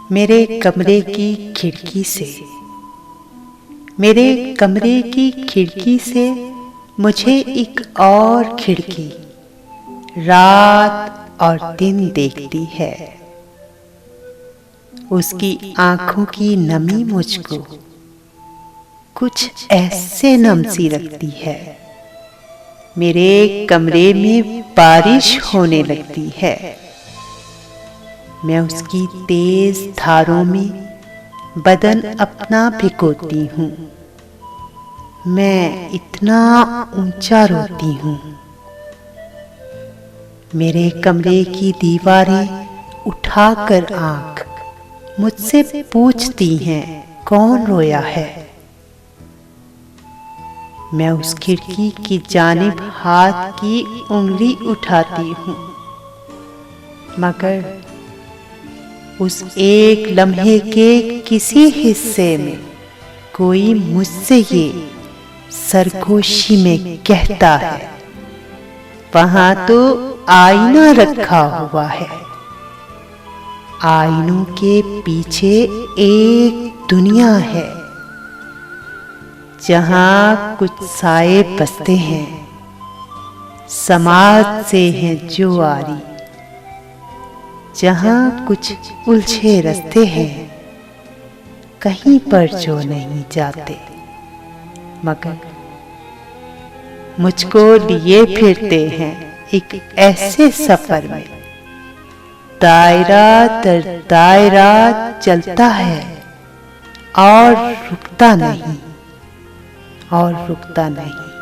मेरे कमरे की खिड़की से, मेरे कमरे की खिड़की से मुझे एक और खिड़की रात और दिन देखती है। उसकी आंखों की नमी मुझको कुछ ऐसे नमसी रखती है। मेरे कमरे में बारिश होने लगती है। मैं उसकी तेज धारों में बदन अपना भिगोती हूँ। मैं इतना ऊंचा रोती हूँ। मेरे कमरे की दीवारें उठाकर आंख मुझसे पूछती हैं कौन रोया है। मैं उस खिड़की की जानिब हाथ की उंगली उठाती हूँ, मगर उस एक लम्हे के किसी हिस्से में कोई मुझसे ये सरगोशी में कहता है, वहां तो आईना रखा हुआ है। आईनों के पीछे एक दुनिया है जहां कुछ साए बसते हैं, समाज से हैं जो आरी, जहां कुछ उलझे रास्ते हैं, कहीं पर जो नहीं जाते, मगर मुझको लिए फिरते हैं एक ऐसे सफर में। दायरा दर दायरा चलता है और रुकता नहीं, और रुकता नहीं।